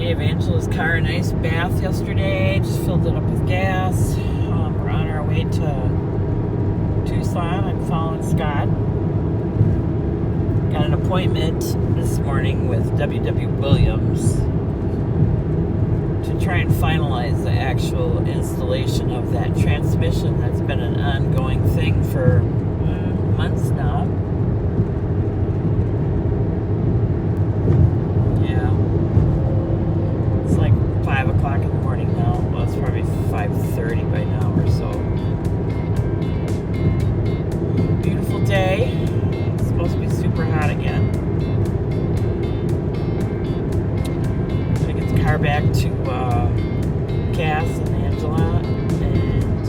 Gave Angela's car a nice bath yesterday. Just filled it up with gas. We're on our way to Tucson. I'm following Scott. Got an appointment this morning with W.W. Williams to try and finalize the actual installation of that transmission that's been an ongoing thing for months now. Yeah. It's like 5 o'clock in the morning now. Well, it's probably 5:30 by now or so. Beautiful day. It's supposed to be super hot again. Gonna get the car back to Cass and Angela and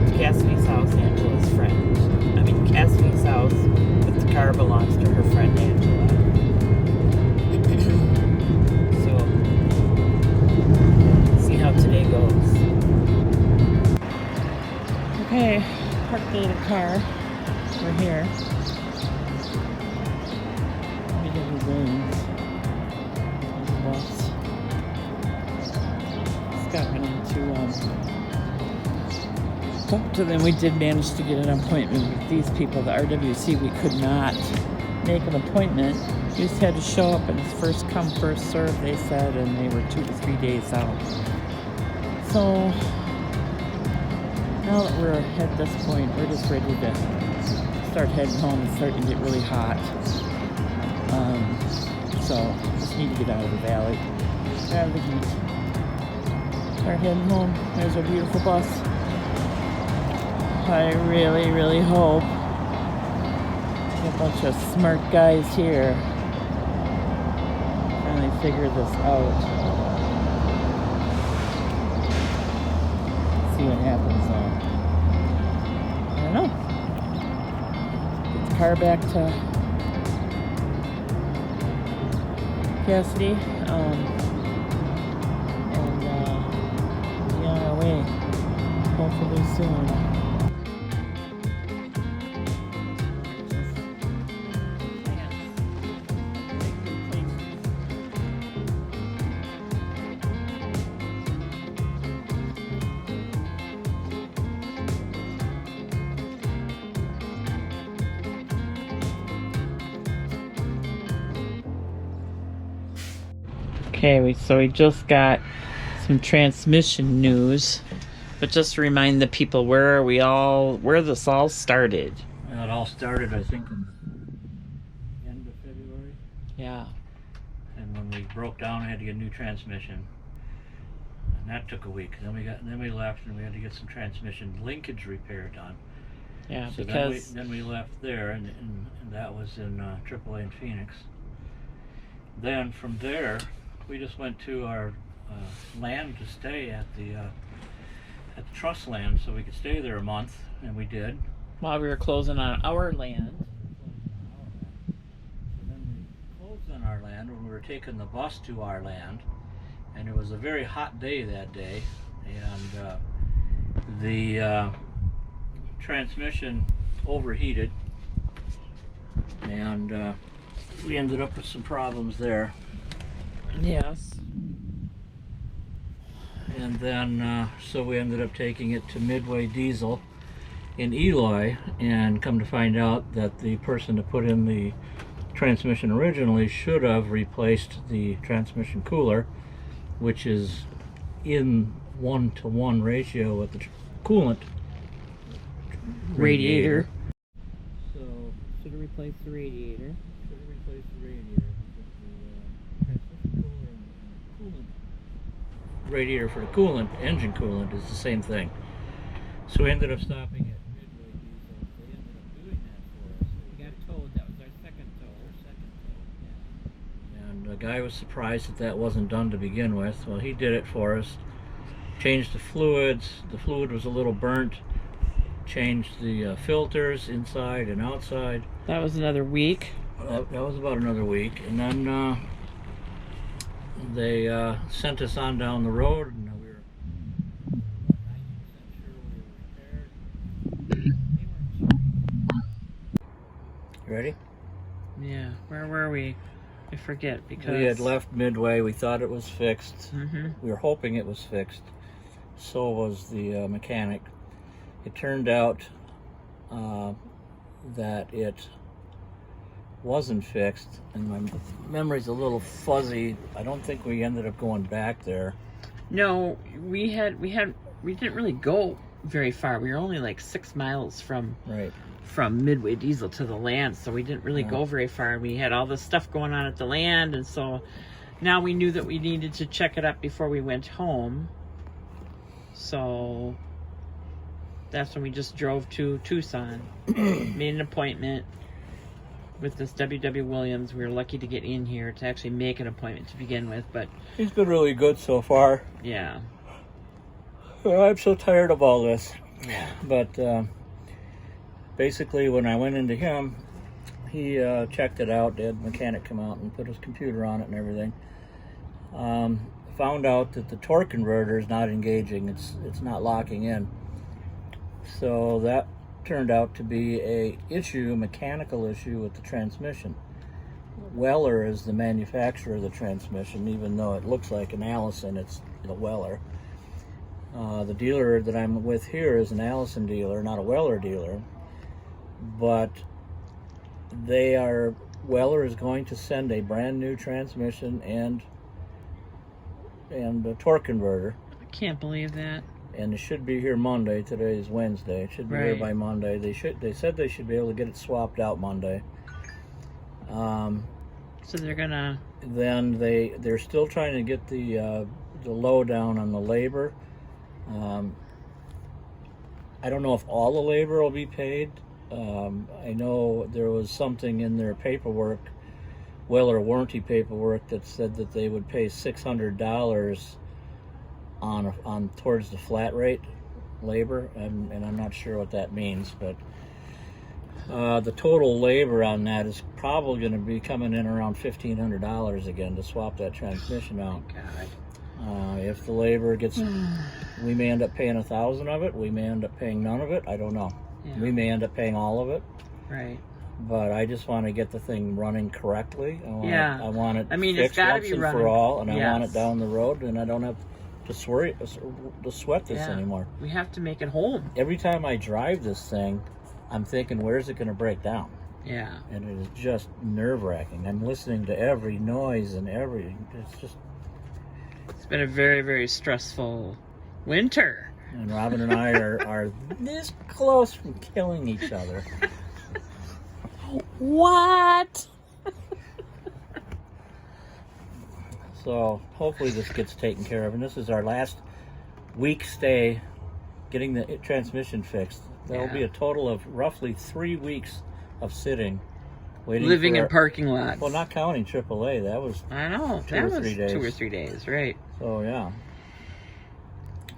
to Cassidy's house, Angela's friend. I mean Cassidy's house, but the car belongs to her friend Angela. So, see how today goes. Okay, parked the little car. We're here. W.W. Williams. There's a bus. Scott went in to talk to them. We did manage to get an appointment with these people. The RWC, we could not make an appointment. You just had to show up, and it's first come, first serve, they said, and they were 2 to 3 days out. So, now that we're at this point, we're just ready to start heading home. It's starting to get really hot. So, just need to get out of the valley, out of the heat. Start heading home. There's our beautiful bus. I really, really hope a bunch of smart guys here finally figure this out. See what happens I don't know. Get the car back to Cassidy. And be on our way. Hopefully soon. Okay, so we just got some transmission news, but just to remind the people where this all started. Well, it all started, I think, in the end of February. Yeah. And when we broke down, I had to get a new transmission, and that took a week. Then we left, and we had to get some transmission linkage repair done. Yeah, so because then we left there, and that was in AAA in Phoenix. Then from there, we just went to our land to stay at the trust land, so we could stay there a month, and we did. While we were closing on our land. So then we closed on our land when we were taking the bus to our land, and it was a very hot day that day, and the transmission overheated, and we ended up with some problems there. Yes. And then, so we ended up taking it to Midway Diesel in Eloy, and come to find out that the person that put in the transmission originally should have replaced the transmission cooler, which is in 1-to-1 ratio with the coolant radiator. So, Should have replaced the radiator. Radiator for the coolant, engine coolant, is the same thing. So we ended up stopping at Midway Diesel. They ended up doing that for us. We got towed. That was our second tow. And the guy was surprised that wasn't done to begin with. Well, he did it for us. Changed the fluids. The fluid was a little burnt. Changed the filters inside and outside. That was another week. That was about another week. And then they sent us on down the road, and we were 90% sure we were repaired. You ready? Yeah. Where were we? I forget because We had left Midway. We thought it was fixed. Mm-hmm. We were hoping it was fixed. So was the mechanic. It turned out that it wasn't fixed, and my memory's a little fuzzy. I don't think we ended up going back there. No, we didn't really go very far. We were only like 6 miles from Midway Diesel to the land, so we didn't really go very far. We had all this stuff going on at the land, and so now we knew that we needed to check it up before we went home. So that's when we just drove to Tucson, made an appointment with this W.W. Williams. We were lucky to get in here to actually make an appointment to begin with, but He's been really good so far. yeah. I'm so tired of all this. Yeah. But basically, when I went into him, he checked it out, had the mechanic come out and put his computer on it and everything. Found out that the torque converter is not engaging. It's not locking in. So that turned out to be a mechanical issue with the transmission. Weller is the manufacturer of the transmission, even though it looks like an Allison, it's the Weller. The dealer that I'm with here is an Allison dealer, not a Weller dealer. But Weller is going to send a brand new transmission and a torque converter. I can't believe that. And it should be here Monday. Today is Wednesday. It should be here by Monday. They said they should be able to get it swapped out Monday. So they're gonna. Then they're still trying to get the lowdown on the labor. I don't know if all the labor will be paid. I know there was something in their paperwork, Weller warranty paperwork, that said that they would pay $600 on towards the flat rate labor, and I'm not sure what that means, but the total labor on that is probably going to be coming in around $1,500 again to swap that transmission out. God. If the labor gets, we may end up paying 1,000 of it. We may end up paying none of it. I don't know. Yeah. We may end up paying all of it. Right. But I just want to get the thing running correctly. I want it it's fixed gotta once be and running. for all, and Yes. I want it down the road, and I don't have to sweat this anymore. We have to make it home. Every time I drive this thing, I'm thinking, where's it going to break down? Yeah. And it is just nerve-wracking. I'm listening to every noise and It's been a very, very stressful winter. And Robin and I are this close from killing each other. What? So hopefully this gets taken care of. And this is our last week stay getting the transmission fixed. There will be a total of roughly 3 weeks of sitting, waiting Living for in parking lots. Well, not counting AAA. That was I know. 2 that or was 3 days. 2 or 3 days, right. So, yeah.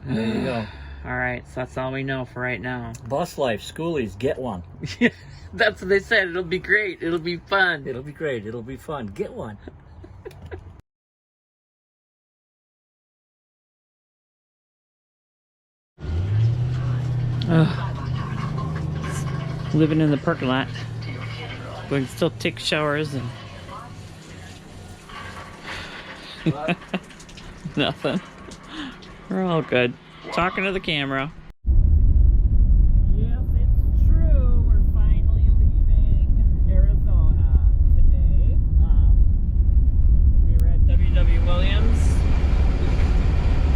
There you go. All right, so that's all we know for right now. Bus life, schoolies, get one. That's what they said. It'll be great. It'll be fun. It'll be great. It'll be fun. Get one. Living in the parking lot. We can still take showers and nothing. We're all good. Talking to the camera. Yes, it's true. We're finally leaving Arizona today. We were at W.W. Williams.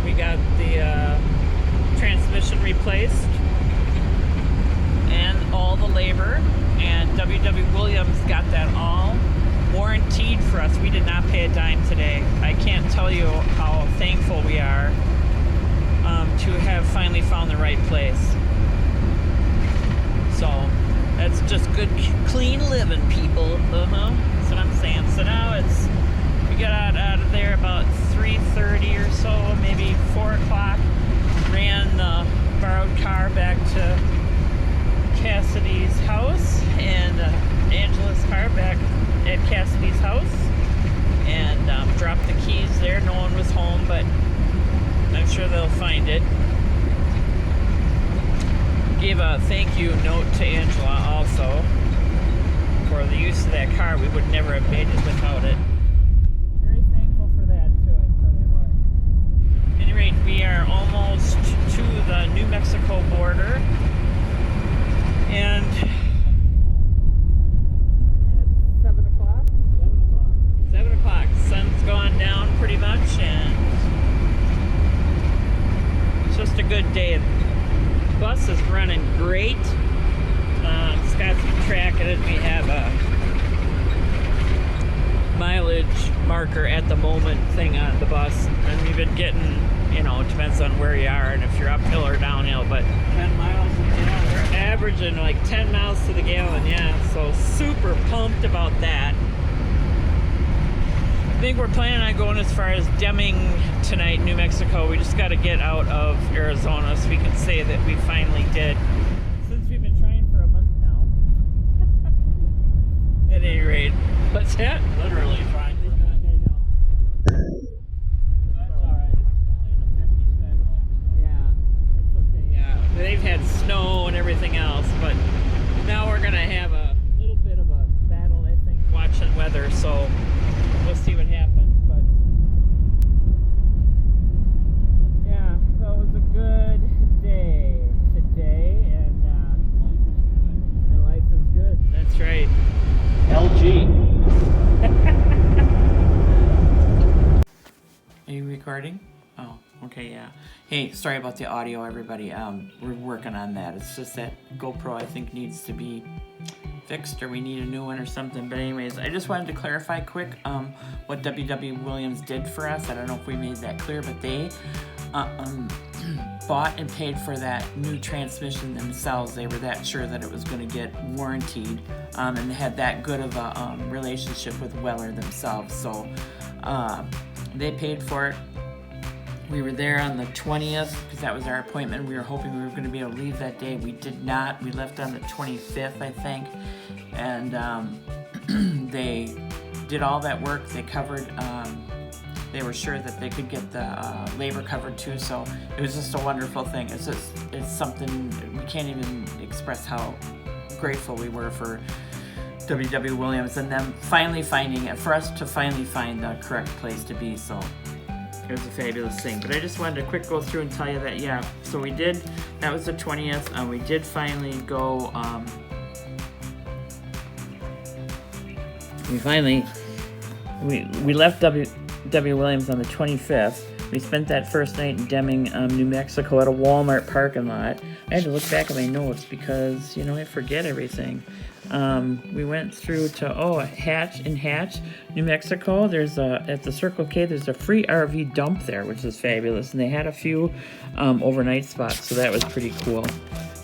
We got the transmission replaced and all the labor, and W.W. Williams got that all warranted for us. We did not pay a dime today. I can't tell you how thankful we are to have finally found the right place. So that's just good, clean living, people. That's what I'm saying. So now we got out of there about 3:30 or so, maybe 4 o'clock. Ran the borrowed car back to Cassidy's house, and Angela's car back at Cassidy's house, and dropped the keys there. No one was home, but I'm sure they'll find it. Gave a thank you note to Angela also for the use of that car. We would never have made it without it. bus is running great. Scott's been tracking it. We have a mileage marker at the moment thing on the bus, and we've been getting, you know, it depends on where you are and if you're uphill or downhill, but 10 miles to the gallon. we're averaging like 10 miles to the gallon, yeah, so super pumped about that. I think we're planning on going as far as Deming tonight, New Mexico. We just got to get out of Arizona so we can say that we finally did. Since we've been trying for a month now. At any rate. What's that? Literally trying for a minute. That's alright. It's only in the 50s back home. Yeah, it's okay. Yeah, they've had snow and everything else, but now we're going to have a little bit of a battle, I think, watching weather, so we'll see what happens, but yeah, so it was a good day today, and life is good. That's right. LG. Are you recording? Oh, okay, yeah. Hey, sorry about the audio, everybody. We're working on that. It's just that GoPro, I think, needs to be fixed, or we need a new one or something. But anyways, I just wanted to clarify quick what WW Williams did for us. I don't know if we made that clear, but they bought and paid for that new transmission themselves. They were that sure that it was going to get warrantied, and they had that good of a relationship with Weller themselves. So they paid for it. We were there on the 20th because that was our appointment. We were hoping we were going to be able to leave that day. We did not. We left on the 25th, I think. And they did all that work. They covered, they were sure that they could get the labor covered too. So it was just a wonderful thing. It's something, we can't even express how grateful we were for WW Williams and them finally finding it, for us to finally find the correct place to be. So it was a fabulous thing. But I just wanted to quick go through and tell you that, yeah, so we did, that was the 20th. We did finally go, we left W. Williams on the 25th. We spent that first night in Deming, New Mexico at a Walmart parking lot. I had to look back at my notes because, you know, I forget everything. We went through to Hatch, New Mexico. There's at the Circle K. There's a free RV dump there, which is fabulous, and they had a few overnight spots, so that was pretty cool.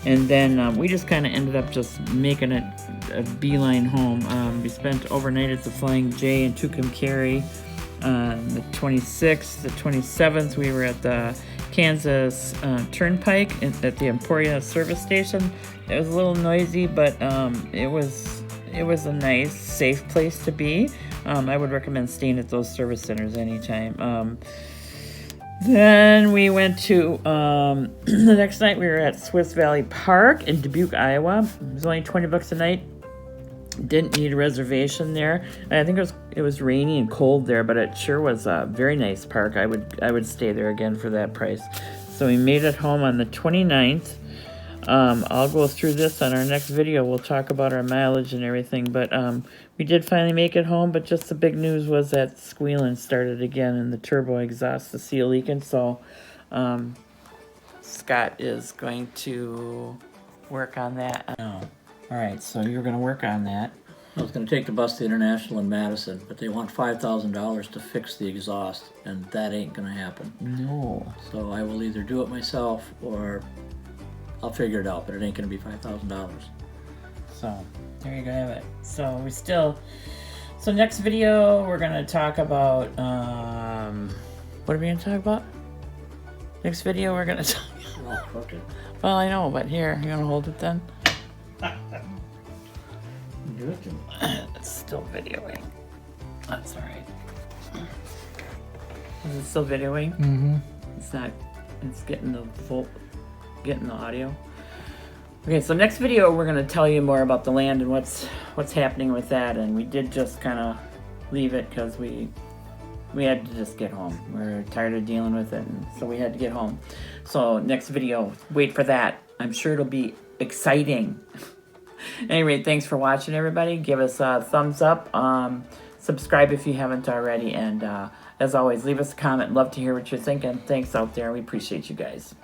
And then we just kind of ended up just making it a beeline home. We spent overnight at the Flying J in Tucumcari. The 26th, the 27th, we were at the Kansas Turnpike at the Emporia service station. It was a little noisy, but it was a nice, safe place to be. I would recommend staying at those service centers anytime. Then we went to the next night. We were at Swiss Valley Park in Dubuque, Iowa. It was only $20 a night. Didn't need a reservation there. I think it was rainy and cold there, but it sure was a very nice park. I would stay there again for that price. So we made it home on the 29th. I'll go through this on our next video. We'll talk about our mileage and everything, but we did finally make it home. But just the big news was that squealing started again and the turbo exhaust, the seal leaking. So Scott is going to work on that. All right, so you're going to work on that. I was going to take the bus to International in Madison, but they want $5,000 to fix the exhaust, and that ain't going to happen. No. So I will either do it myself or I'll figure it out, but it ain't going to be $5,000. So there you go, have it. So next video we're going to talk about, what are we going to talk about? Next video we're going to talk Oh, okay. Well, I know, but here, you want to hold it then? Do it. It's still videoing. That's all right. Is it still videoing? Mm-hmm. It's getting the audio. Okay, so next video we're going to tell you more about the land and what's happening with that. And we did just kind of leave it because we had to just get home. We're tired of dealing with it, and so we had to get home. So next video, wait for that. I'm sure it'll be exciting. Anyway, thanks for watching, everybody. Give us a thumbs up. Subscribe if you haven't already. And as always, leave us a comment. Love to hear what you're thinking. Thanks out there. We appreciate you guys.